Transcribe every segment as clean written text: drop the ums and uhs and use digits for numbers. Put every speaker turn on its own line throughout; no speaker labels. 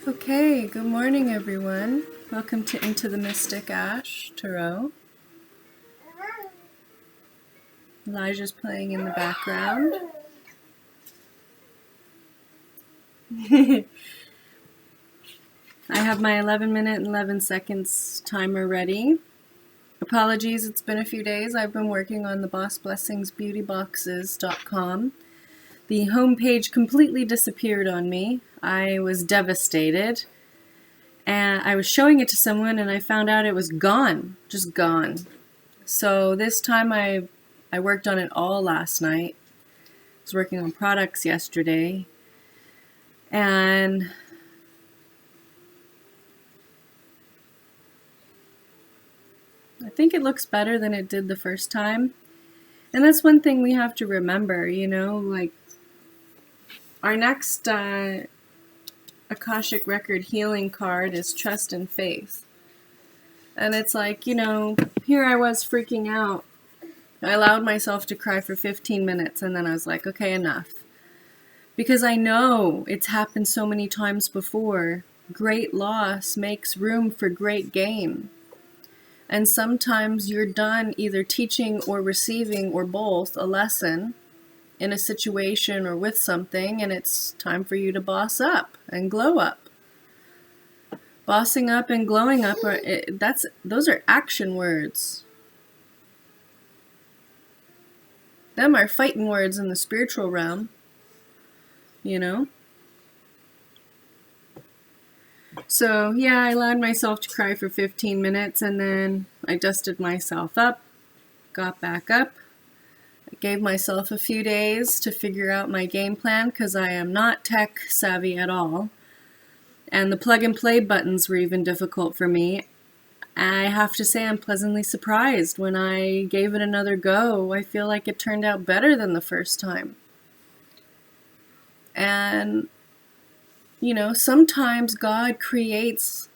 Okay, good morning everyone. Welcome to Into the Mystic Ash Tarot. Elijah's playing in the background. I have my 11-minute and 11 seconds timer ready. Apologies, it's been a few days. I've been working on the bossblessingsbeautyboxes.com. The homepage completely disappeared on me. I was devastated. And I was showing it to someone and I found out it was gone, just gone. So this time I worked on it all last night. I was working on products yesterday. And I think it looks better than it did the first time. And that's one thing we have to remember, like our next Akashic record healing card is trust and faith. And it's like, here I was freaking out. I allowed myself to cry for 15 minutes and then I was like, okay, enough. Because I know it's happened so many times before. Great loss makes room for great gain. And sometimes you're done either teaching or receiving or both a lesson in a situation or with something, and it's time for you to boss up and glow up. Bossing up and glowing up, those are action words. Them are fighting words in the spiritual realm, So, yeah, I allowed myself to cry for 15 minutes, and then I dusted myself up, got back up. I gave myself a few days to figure out my game plan, because I am not tech savvy at all. And the plug and play buttons were even difficult for me. I have to say I'm pleasantly surprised. When I gave it another go, I feel like it turned out better than the first time. And, sometimes God creates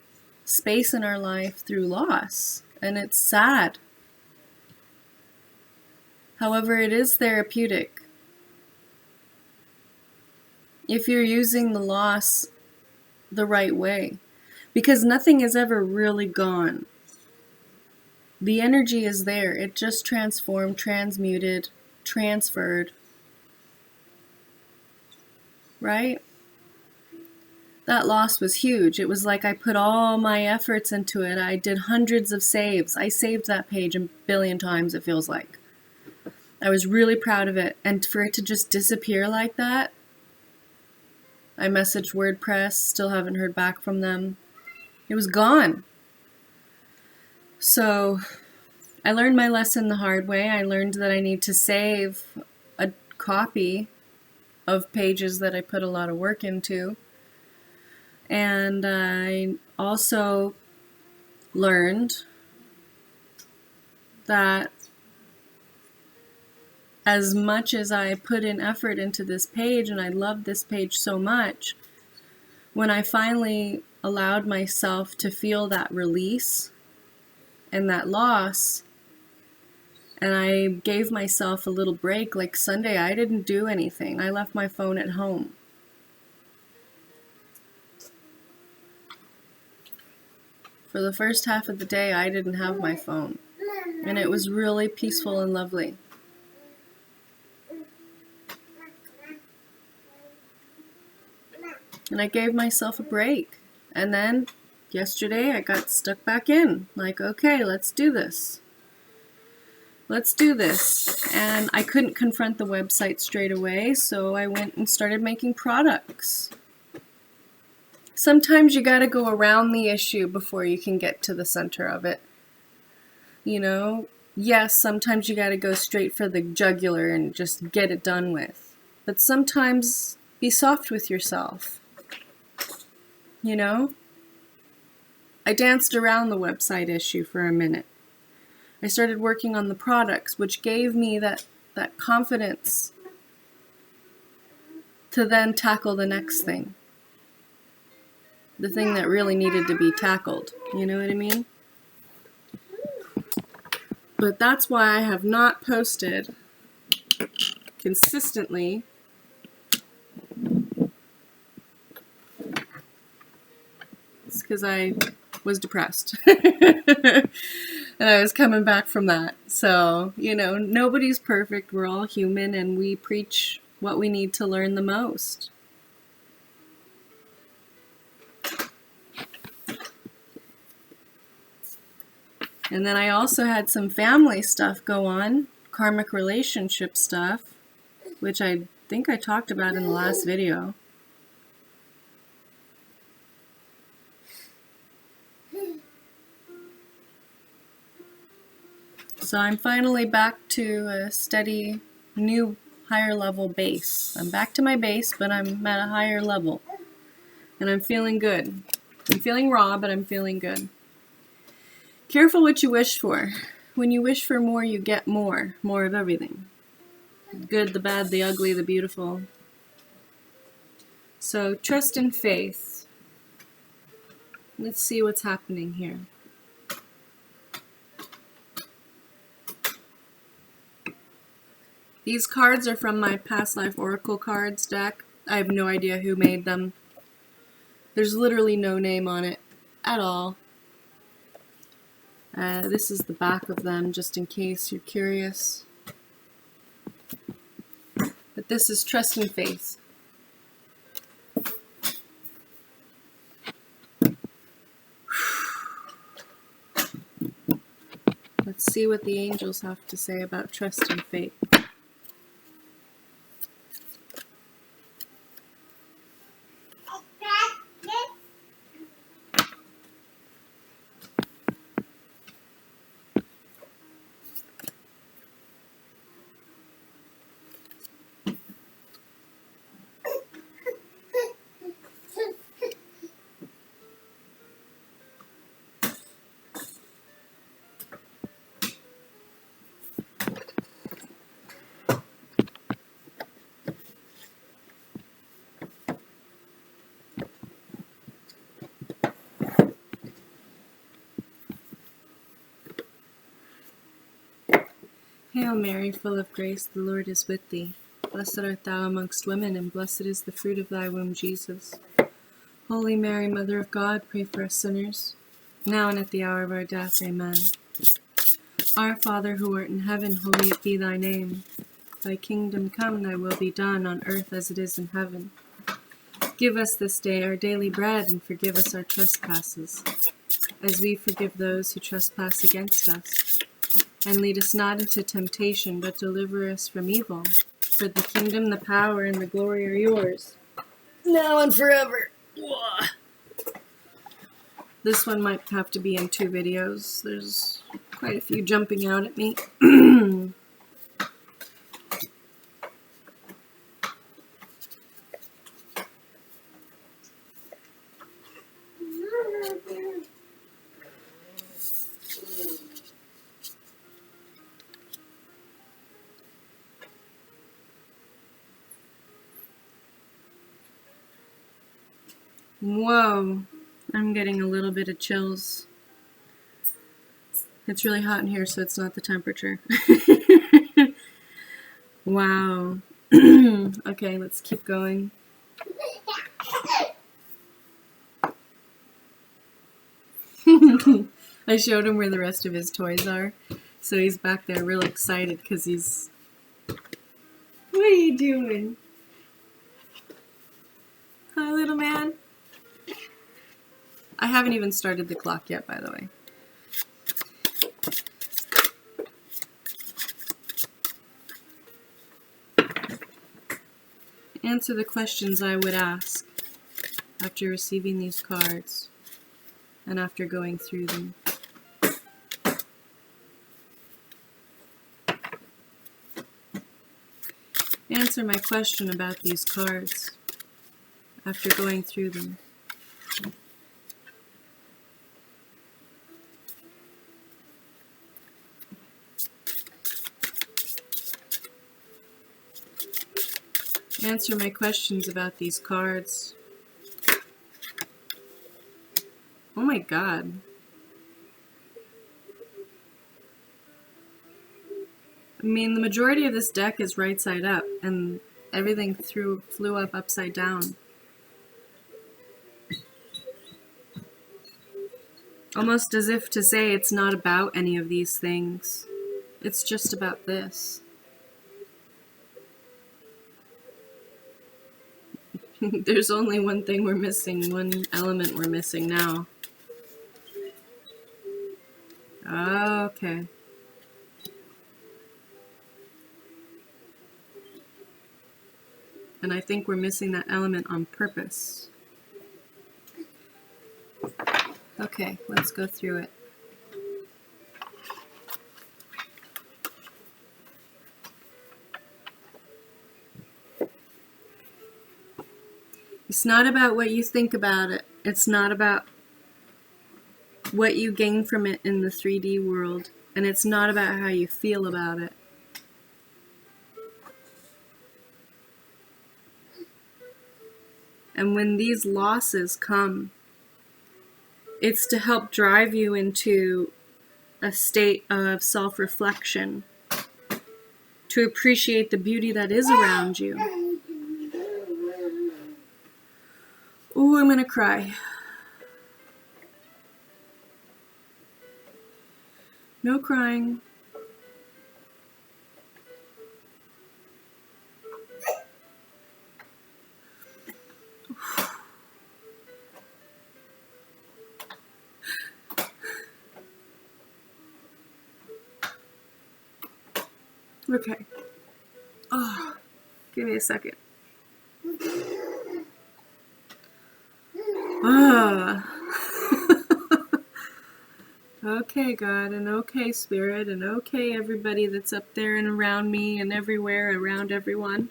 space in our life through loss, and it's sad. However, it is therapeutic. If you're using the loss the right way, because nothing is ever really gone. The energy is there. It just transformed, transmuted, transferred. Right? That loss was huge. It was like I put all my efforts into it. I did hundreds of saves. I saved that page a billion times, it feels like. I was really proud of it. And for it to just disappear like that, I messaged WordPress, still haven't heard back from them. It was gone. So I learned my lesson the hard way. I learned that I need to save a copy of pages that I put a lot of work into. And I also learned that as much as I put in effort into this page, and I love this page so much, when I finally allowed myself to feel that release and that loss, and I gave myself a little break, like Sunday, I didn't do anything. I left my phone at home. For the first half of the day, I didn't have my phone. And it was really peaceful and lovely. And I gave myself a break. And then yesterday, I got stuck back in. Like, okay, let's do this. Let's do this. And I couldn't confront the website straight away, so I went and started making products. Sometimes you gotta go around the issue before you can get to the center of it. Yes, sometimes you gotta go straight for the jugular and just get it done with. But sometimes be soft with yourself. I danced around the website issue for a minute. I started working on the products, which gave me that confidence to then tackle the next thing. The thing that really needed to be tackled. You know what I mean? But that's why I have not posted consistently because I was depressed. And I was coming back from that. So, you know, nobody's perfect. We're all human, and we preach what we need to learn the most. And then I also had some family stuff go on, karmic relationship stuff, which I think I talked about in the last video. So I'm finally back to a steady, new, higher level base. I'm back to my base, but I'm at a higher level. And I'm feeling good. I'm feeling raw, but I'm feeling good. Careful what you wish for. When you wish for more, you get more. More of everything. The good, the bad, the ugly, the beautiful. So trust and faith. Let's see what's happening here. These cards are from my Past Life Oracle cards deck. I have no idea who made them. There's literally no name on it at all. This is the back of them, just in case you're curious. But this is trust and faith. Let's see what the angels have to say about trust and faith. Hail Mary, full of grace, the Lord is with thee. Blessed art thou amongst women, and blessed is the fruit of thy womb, Jesus. Holy Mary, Mother of God, pray for us sinners, now and at the hour of our death. Amen. Our Father, who art in heaven, hallowed be thy name. Thy kingdom come, thy will be done, on earth as it is in heaven. Give us this day our daily bread, and forgive us our trespasses, as we forgive those who trespass against us. And lead us not into temptation, but deliver us from evil. For the kingdom, the power, and the glory are yours, now and forever. Ugh. This one might have to be in 2 videos. There's quite a few jumping out at me. Whoa, I'm getting a little bit of chills. It's really hot in here, so it's not the temperature. Wow. Okay, let's keep going. I showed him where the rest of his toys are, so he's back there real excited because he's... What are you doing? Hi, little man. I haven't even started the clock yet, by the way. Answer the questions I would ask after receiving these cards and after going through them. Answer my question about these cards after going through them. Answer my questions about these cards. Oh my God. I mean, the majority of this deck is right side up, and everything flew up upside down. Almost as if to say it's not about any of these things. It's just about this. There's only one thing we're missing, one element we're missing now. Okay. And I think we're missing that element on purpose. Okay, let's go through it. It's not about what you think about it. It's not about what you gain from it in the 3D world. And it's not about how you feel about it. And when these losses come, it's to help drive you into a state of self-reflection, to appreciate the beauty that is around you. Ooh, I'm gonna cry. No crying. Okay. Oh, give me a second. Ah. Okay, God, and okay, Spirit, and okay, everybody that's up there and around me and everywhere, around everyone.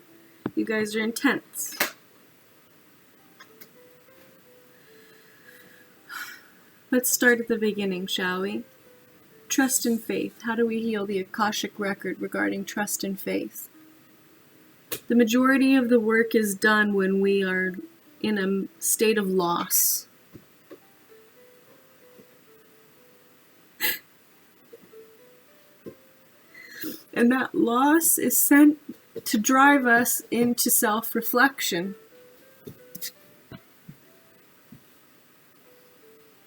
You guys are intense. Let's start at the beginning, shall we? Trust and faith. How do we heal the Akashic record regarding trust and faith? The majority of the work is done when we are in a state of loss. And that loss is sent to drive us into self-reflection.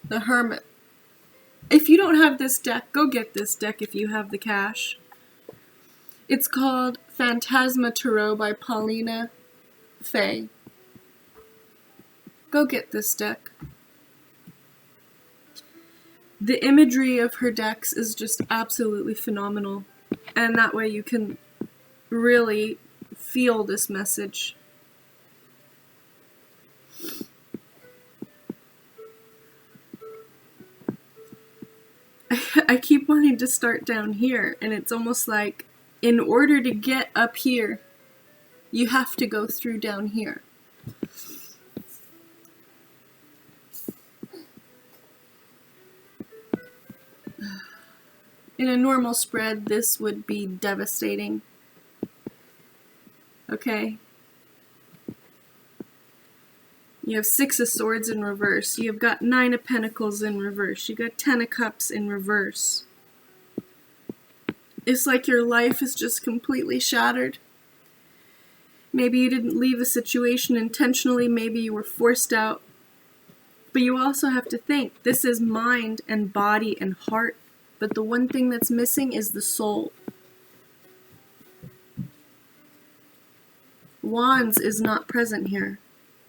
The Hermit. If you don't have this deck, go get this deck if you have the cash. It's called Phantasma Tarot by Paulina Fay. Go get this deck. The imagery of her decks is just absolutely phenomenal. And that way you can really feel this message. I keep wanting to start down here, and it's almost like in order to get up here, you have to go through down here. In a normal spread, this would be devastating. Okay? You have 6 of Swords in reverse. You've got 9 of Pentacles in reverse. You got 10 of Cups in reverse. It's like your life is just completely shattered. Maybe you didn't leave a situation intentionally. Maybe you were forced out. But you also have to think, this is mind and body and heart. But the one thing that's missing is the soul. Wands is not present here.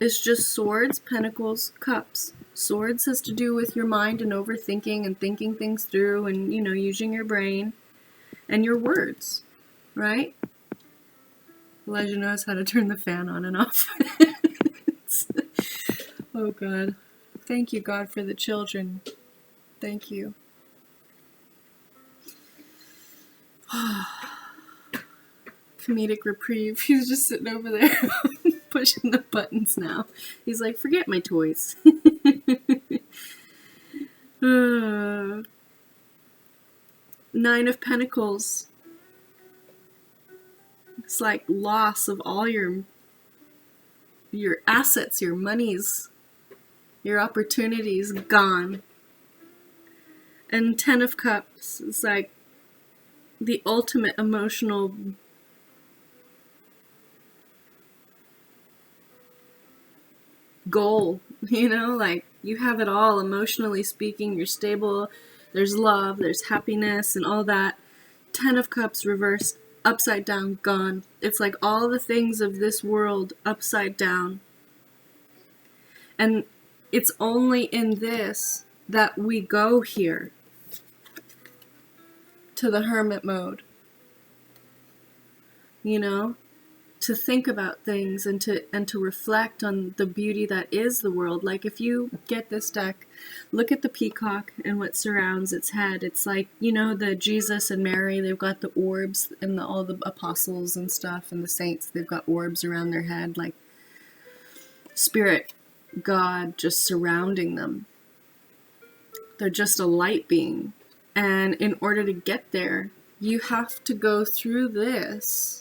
It's just Swords, Pentacles, Cups. Swords has to do with your mind and overthinking and thinking things through and, you know, using your brain and your words, right? Elijah knows how to turn the fan on and off. Oh, God. Thank you, God, for the children. Thank you. Comedic reprieve. He's just sitting over there pushing the buttons now. He's like, forget my toys. 9 of Pentacles. It's like loss of all your assets, your monies, your opportunities gone. And 10 of Cups is like the ultimate emotional goal, you know, like You have it all, emotionally speaking. You're stable. There's love, there's happiness, and all that. 10 of Cups reversed, upside down, gone. It's like all the things of this world upside down. And it's only in this that we go here to the hermit mode. You know? To think about things and to reflect on the beauty that is the world. Like if you get this deck, look at the peacock and what surrounds its head. It's like, you know, the Jesus and Mary, they've got the orbs, and all the apostles and stuff and the saints, they've got orbs around their head, like spirit, God just surrounding them. They're just a light being. And in order to get there, you have to go through this.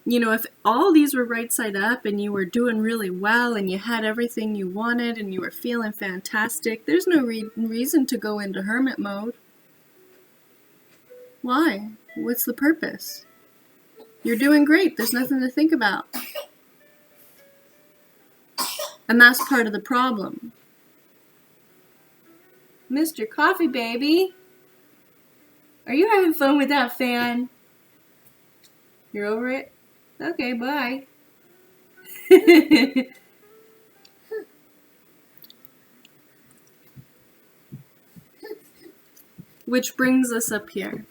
You know, if all these were right side up and you were doing really well and you had everything you wanted and you were feeling fantastic, there's no reason to go into hermit mode. Why? What's the purpose? You're doing great. There's nothing to think about. And that's part of the problem. Mr. Coffee Baby, are you having fun with that fan? You're over it? Okay, bye. Which brings us up here.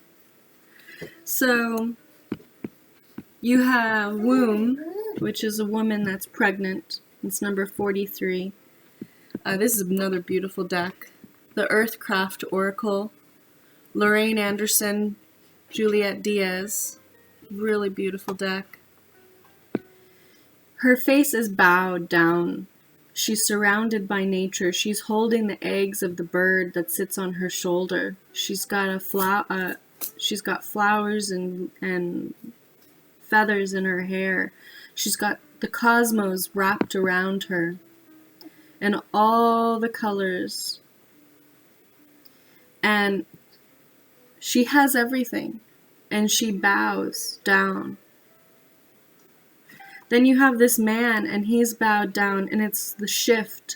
So, you have womb, which is a woman that's pregnant. It's number 43. This is another beautiful deck. The Earthcraft Oracle. Lorraine Anderson, Juliet Diaz. Really beautiful deck. Her face is bowed down. She's surrounded by nature. She's holding the eggs of the bird that sits on her shoulder. She's got she's got flowers and feathers in her hair. She's got the cosmos wrapped around her, and all the colors. And she has everything, and she bows down. Then you have this man, and he's bowed down, and it's the shift.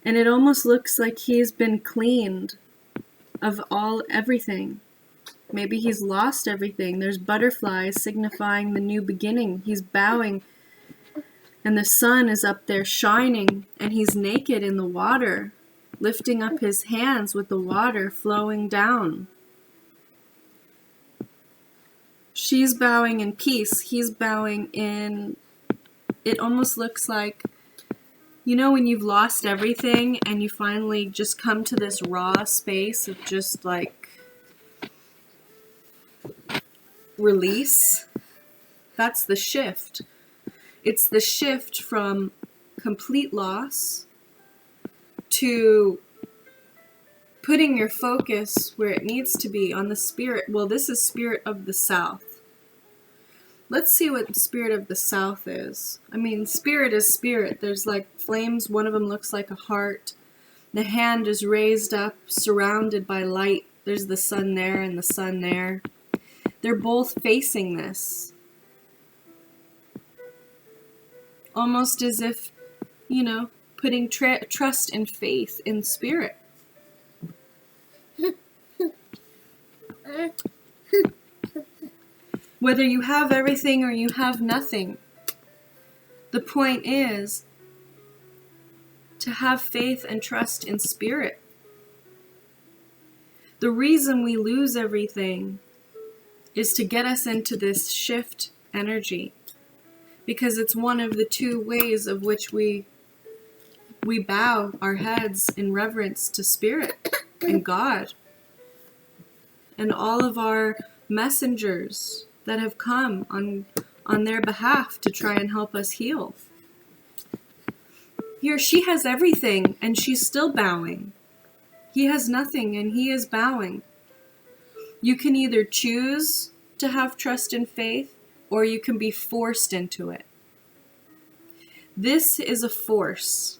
And it almost looks like he's been cleaned of everything. Maybe he's lost everything. There's butterflies signifying the new beginning. He's bowing, and the sun is up there shining, and he's naked in the water, lifting up his hands with the water flowing down. She's bowing in peace. He's bowing in... It almost looks like, you know, when you've lost everything and you finally just come to this raw space of just like release. That's the shift. It's the shift from complete loss to putting your focus where it needs to be, on the spirit. Well, this is Spirit of the South. Let's see what Spirit of the South is. I mean, spirit is spirit. There's like flames. One of them looks like a heart. The hand is raised up, surrounded by light. There's the sun there and the sun there. They're both facing this. Almost as if, you know, putting trust and faith in spirit. Whether you have everything or you have nothing, the point is to have faith and trust in spirit. The reason we lose everything is to get us into this shift energy, because it's one of the two ways of which we bow our heads in reverence to spirit and God and all of our messengers that have come on their behalf to try and help us heal. Here, she has everything, and she's still bowing. He has nothing, and he is bowing. You can either choose to have trust and faith, or you can be forced into it. This is a force.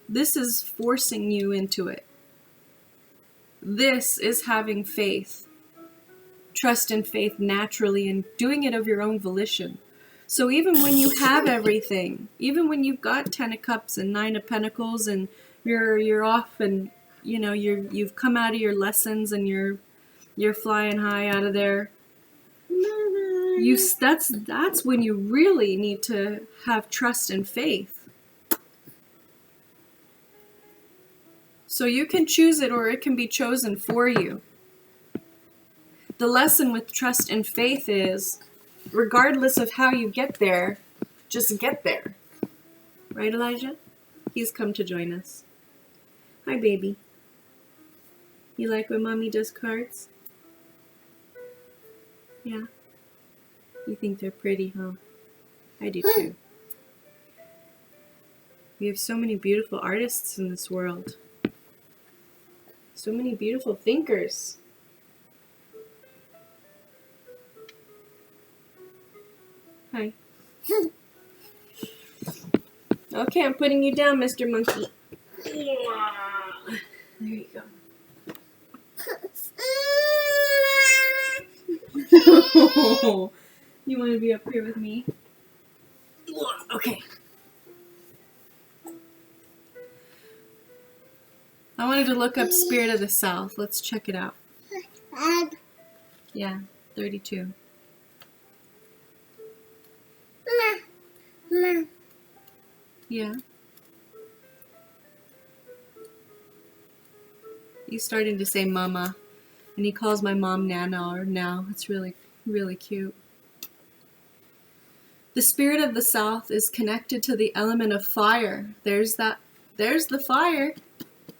This is forcing you into it. This is having faith. Trust and faith naturally, and doing it of your own volition. So even when you have everything, even when you've got 10 of Cups and 9 of Pentacles, and you're off, and you know you've come out of your lessons, and you're flying high out of there. That's when you really need to have trust and faith. So you can choose it, or it can be chosen for you. The lesson with trust and faith is, regardless of how you get there, just get there. Right, Elijah? He's come to join us. Hi, baby. You like when Mommy does cards? Yeah. You think they're pretty, huh? I do too. We have so many beautiful artists in this world. So many beautiful thinkers. Hi. Okay, I'm putting you down, Mr. Monkey. There you go. You want to be up here with me? Okay. I wanted to look up Spirit of the South. Let's check it out. Yeah, 32. Yeah. He's starting to say mama. And he calls my mom Nana or now. It's really, really cute. The Spirit of the South is connected to the element of fire. There's the fire.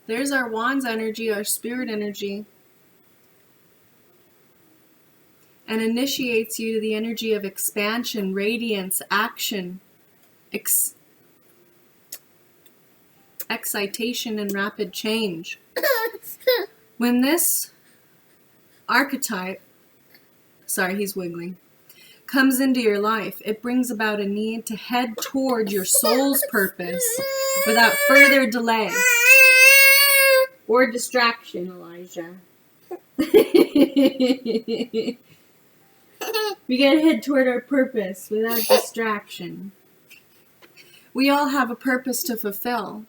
There's our wands energy, our spirit energy. And initiates you to the energy of expansion, radiance, action, excitation, and rapid change. When this archetype, sorry, he's wiggling, comes into your life, it brings about a need to head toward your soul's purpose without further delay or distraction, Elijah. We gotta head toward our purpose without distraction. We all have a purpose to fulfill.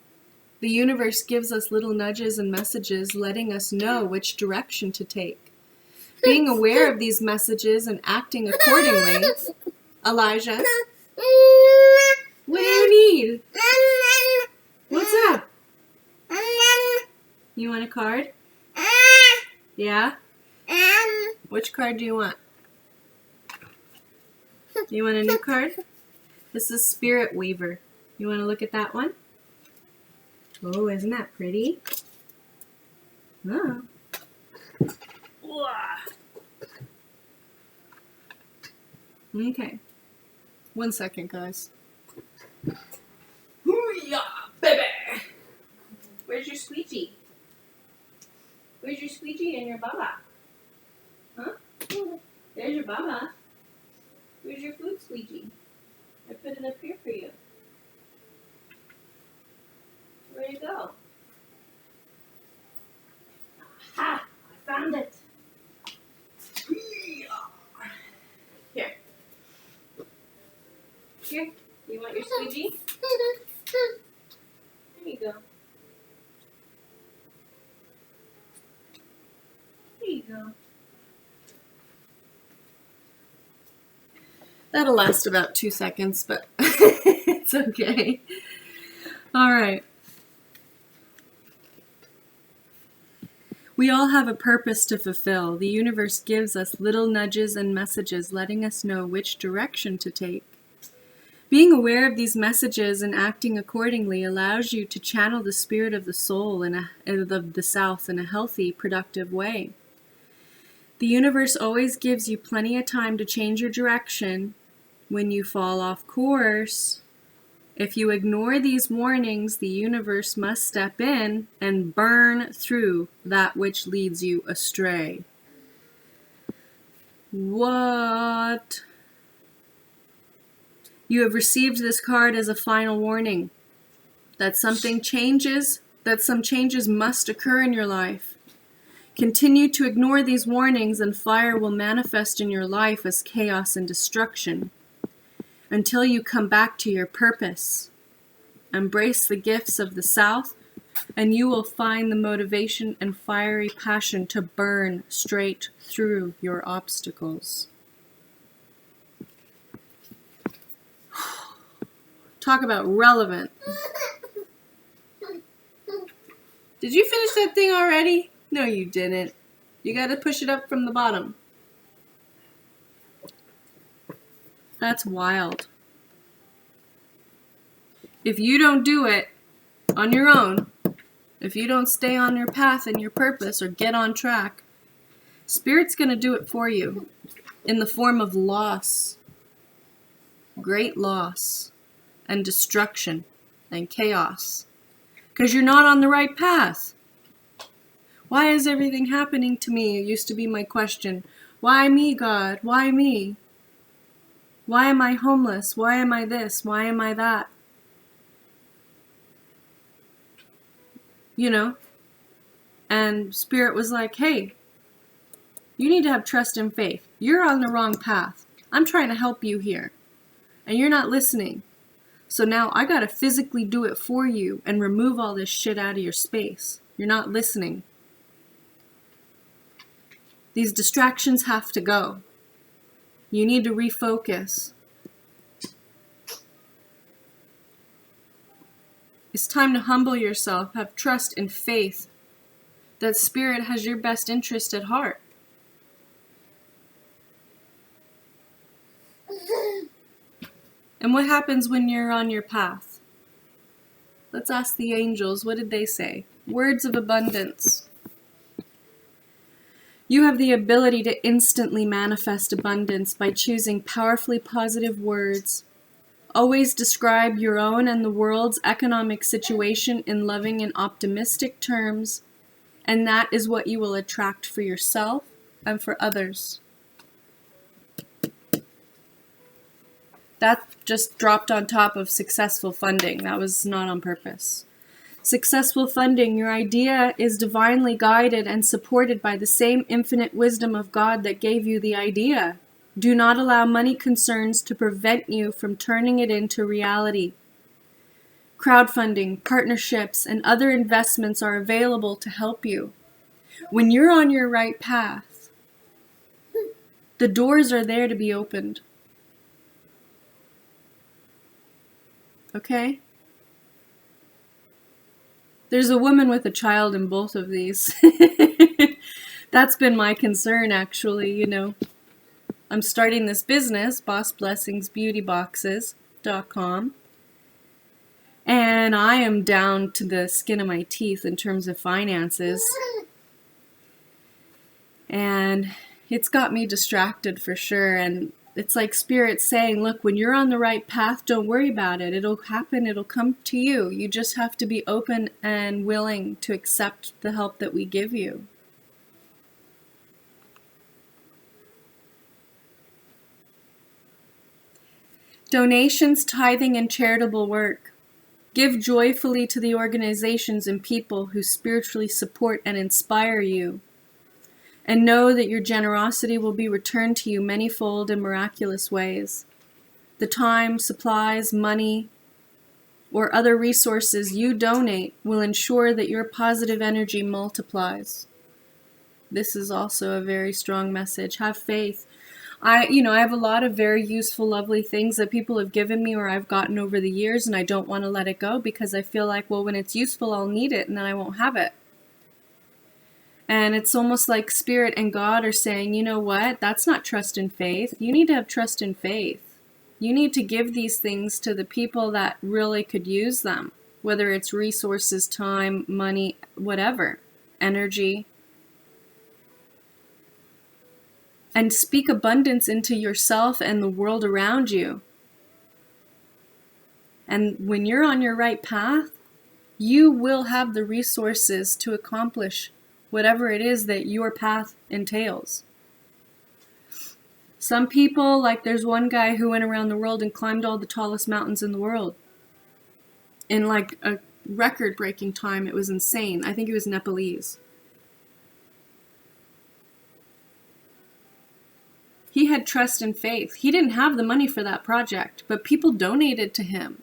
The universe gives us little nudges and messages letting us know which direction to take. Being aware of these messages and acting accordingly. Elijah, what do you need? What's up? You want a card? Yeah? Which card do you want? You want a new card? This is Spirit Weaver. You want to look at that one? Oh, isn't that pretty? Oh. Okay. 1 second, guys. Hoo-yah, baby! Where's your squeegee? Where's your squeegee and your baba? Huh? There's your baba. Where's your food squeegee? I put it up here for you. Where'd it go? Aha! I found it. Here. Here. You want your squeegee? There you go. There you go. That'll last about 2 seconds, but it's okay. All right. We all have a purpose to fulfill. The universe gives us little nudges and messages letting us know which direction to take. Being aware of these messages and acting accordingly allows you to channel the spirit of the soul of the South in a healthy, productive way. The universe always gives you plenty of time to change your direction when you fall off course. If you ignore these warnings, the universe must step in and burn through that which leads you astray. What? You have received this card as a final warning that some changes must occur in your life. Continue to ignore these warnings and fire will manifest in your life as chaos and destruction. until you come back to your purpose. Embrace the gifts of the South, and you will find the motivation and fiery passion to burn straight through your obstacles. Talk about relevant. Did you finish that thing already? No, you didn't. You got to push it up from the bottom. That's wild. If you don't do it on your own, if you don't stay on your path and your purpose or get on track, Spirit's going to do it for you in the form of loss, great loss, and destruction and chaos, because you're not on the right path. Why is everything happening to me? It used to be my question. Why me, God? Why me? Why am I homeless? Why am I this? Why am I that? You know? And Spirit was like, hey, you need to have trust and faith. You're on the wrong path. I'm trying to help you here. And you're not listening. So now I gotta physically do it for you and remove all this shit out of your space. You're not listening. These distractions have to go. You need to refocus. It's time to humble yourself, have trust and faith that Spirit has your best interest at heart. And what happens when you're on your path? Let's ask the angels, what did they say? Words of abundance. You have the ability to instantly manifest abundance by choosing powerfully positive words. Always describe your own and the world's economic situation in loving and optimistic terms, and that is what you will attract for yourself and for others. That just dropped on top of successful funding. That was not on purpose. Successful funding, your idea is divinely guided and supported by the same infinite wisdom of God that gave you the idea. Do not allow money concerns to prevent you from turning it into reality. Crowdfunding, partnerships, and other investments are available to help you. When you're on your right path, the doors are there to be opened. Okay? There's a woman with a child in both of these. That's been my concern, actually, you know. I'm starting this business, bossblessingsbeautyboxes.com, and I am down to the skin of my teeth in terms of finances. And it's got me distracted for sure. And it's like Spirit saying, look, when you're on the right path, don't worry about it. It'll happen. It'll come to you. You just have to be open and willing to accept the help that we give you. Donations, tithing, and charitable work. Give joyfully to the organizations and people who spiritually support and inspire you. And know that your generosity will be returned to you manyfold in miraculous ways. The time, supplies, money, or other resources you donate will ensure that your positive energy multiplies. This is also a very strong message. Have faith. I have a lot of very useful, lovely things that people have given me or I've gotten over the years, and I don't want to let it go because I feel like, well, when it's useful, I'll need it, and then I won't have it. And it's almost like Spirit and God are saying, you know what? That's not trust and faith. You need to have trust and faith. You need to give these things to the people that really could use them, whether it's resources, time, money, whatever, energy. And speak abundance into yourself and the world around you. And when you're on your right path, you will have the resources to accomplish whatever it is that your path entails. Some people, like there's one guy who went around the world and climbed all the tallest mountains in the world in like a record-breaking time. It was insane. I think he was Nepalese. He had trust and faith. He didn't have the money for that project, but people donated to him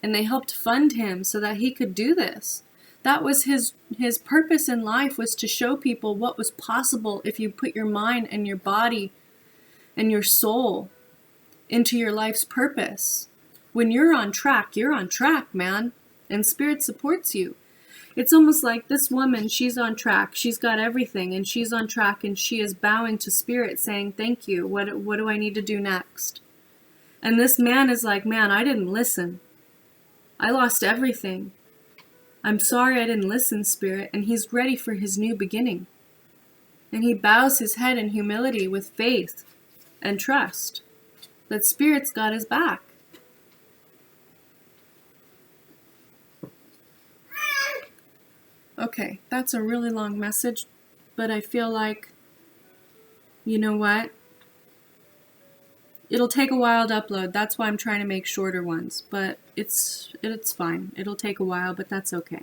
and they helped fund him so that he could do this. That was his purpose in life, was to show people what was possible if you put your mind and your body and your soul into your life's purpose. When you're on track, man. And Spirit supports you. It's almost like this woman, she's on track. She's got everything and she's on track and she is bowing to Spirit saying, thank you. What do I need to do next? And this man is like, man, I didn't listen. I lost everything. I'm sorry I didn't listen, Spirit. And he's ready for his new beginning. And he bows his head in humility with faith and trust that Spirit's got his back. Okay, that's a really long message, but I feel like, you know what? It'll take a while to upload. That's why I'm trying to make shorter ones, but it's fine. It'll take a while, but that's okay.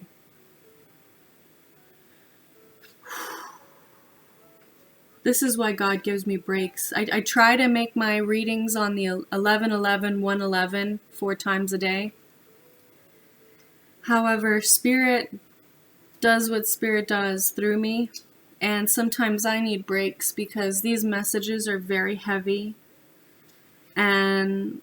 This is why God gives me breaks. I try to make my readings on the 11:11, 1:11 4 times a day. However, Spirit does what Spirit does through me, and sometimes I need breaks because these messages are very heavy, and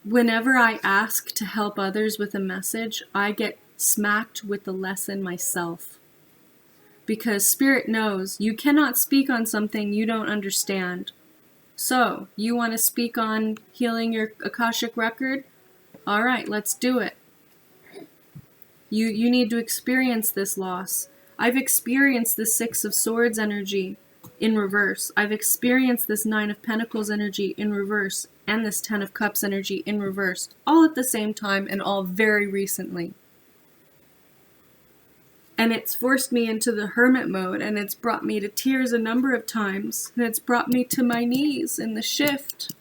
whenever I ask to help others with a message, I get smacked with the lesson myself, because Spirit knows you cannot speak on something you don't understand. So, you want to speak on healing your Akashic record? All right, let's do it. You need to experience this loss. I've experienced the 6 of Swords energy in reverse. I've experienced this 9 of Pentacles energy in reverse and this 10 of Cups energy in reverse, all at the same time and all very recently. And it's forced me into the hermit mode, and it's brought me to tears a number of times, and it's brought me to my knees in the shift.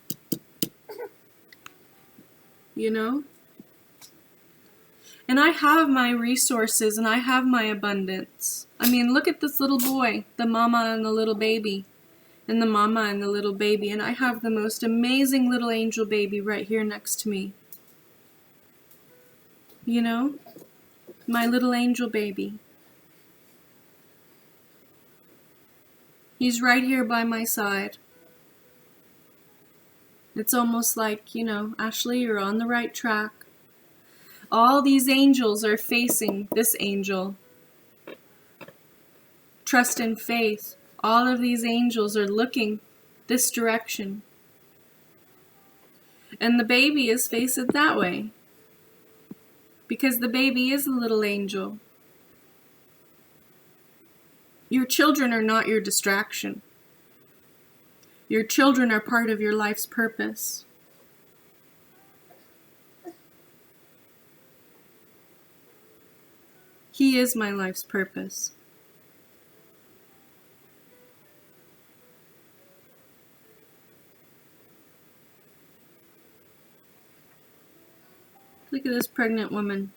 You know? And I have my resources and I have my abundance. I mean, look at this little boy, the mama and the little baby, and the mama and the little baby. And I have the most amazing little angel baby right here next to me. You know? My little angel baby. He's right here by my side. It's almost like, you know, Ashley, you're on the right track. All these angels are facing this angel. Trust and faith. All of these angels are looking this direction. And the baby is facing that way. Because the baby is a little angel. Your children are not your distraction. Your children are part of your life's purpose. He is my life's purpose. Look at this pregnant woman.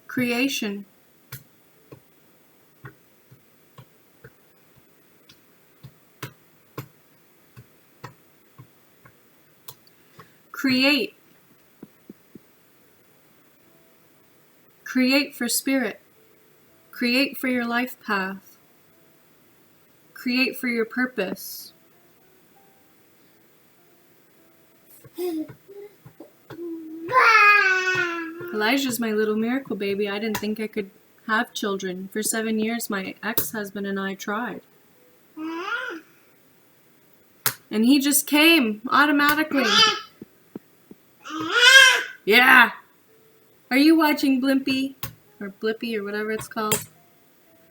Creation. Create. Create for Spirit. Create for your life path. Create for your purpose. Elijah's my little miracle baby. I didn't think I could have children. For 7 years, my ex-husband and I tried. And he just came automatically. Yeah. Are you watching Blimpy? Or Blippy or whatever it's called?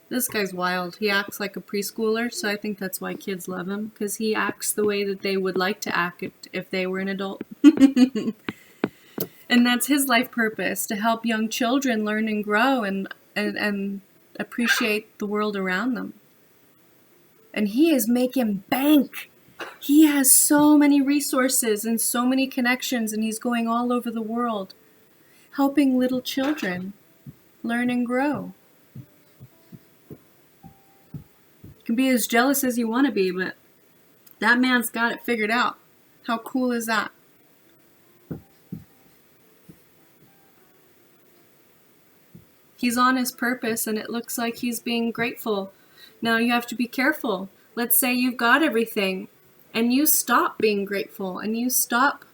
This guy's wild. He acts like a preschooler, so I think that's why kids love him. Because he acts the way that they would like to act if they were an adult. And that's his life purpose, to help young children learn and grow and appreciate the world around them. And he is making bank. He has so many resources and so many connections, and he's going all over the world, helping little children learn and grow. can be as jealous as you want to be, but that man's got it figured out. How cool is that? He's on his purpose, and it looks like he's being grateful. Now you have to be careful. Let's say you've got everything, and you stop being grateful, and you stop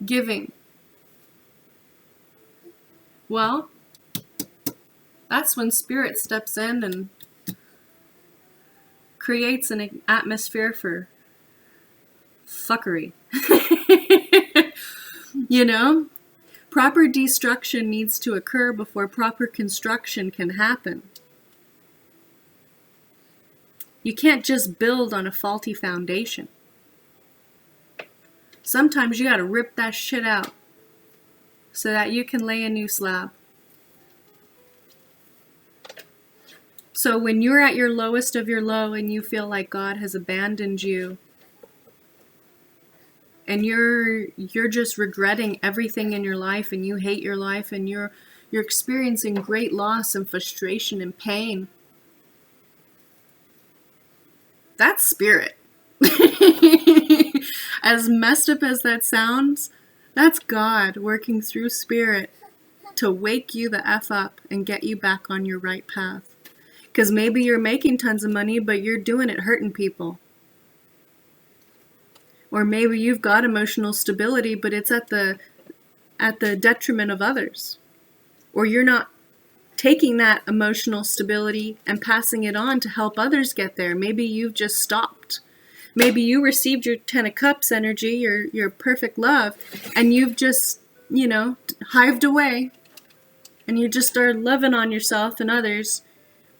giving. Well, that's when spirit steps in and creates an atmosphere for fuckery. You know? Proper destruction needs to occur before proper construction can happen. You can't just build on a faulty foundation. Sometimes you gotta rip that shit out so that you can lay a new slab. So when you're at your lowest of your low and you feel like God has abandoned you, and you're just regretting everything in your life, and you hate your life, and you're experiencing great loss and frustration and pain, that's spirit. As messed up as that sounds, that's God working through spirit to wake you the F up and get you back on your right path. Because maybe you're making tons of money, but you're doing it hurting people. Or maybe you've got emotional stability, but it's at the detriment of others. Or you're not taking that emotional stability and passing it on to help others get there. Maybe you've just stopped. Maybe you received your 10 of Cups energy, your perfect love, and you've just, hived away. And you just started loving on yourself and others,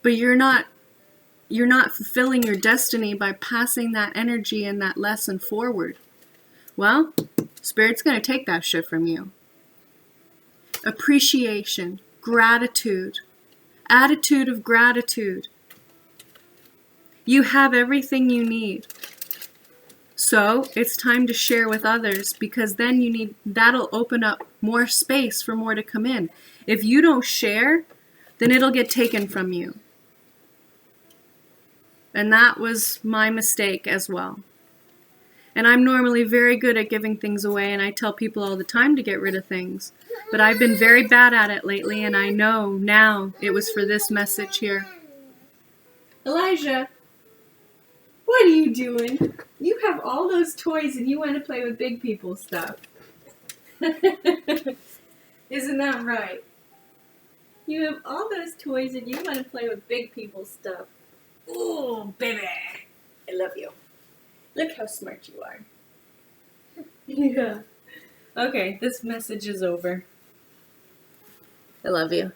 but you're not fulfilling your destiny by passing that energy and that lesson forward. Well, Spirit's going to take that shit from you. Appreciation, gratitude, attitude of gratitude. You have everything you need. So it's time to share with others, because then that'll open up more space for more to come in. If you don't share, then it'll get taken from you. And that was my mistake as well. And I'm normally very good at giving things away, and I tell people all the time to get rid of things. But I've been very bad at it lately, and I know now it was for this message here. Elijah, what are you doing? You have all those toys and you want to play with big people stuff. Isn't that right? You have all those toys and you want to play with big people stuff. Ooh, baby. I love you. Look how smart you are. Yeah. Okay, this message is over. I love you.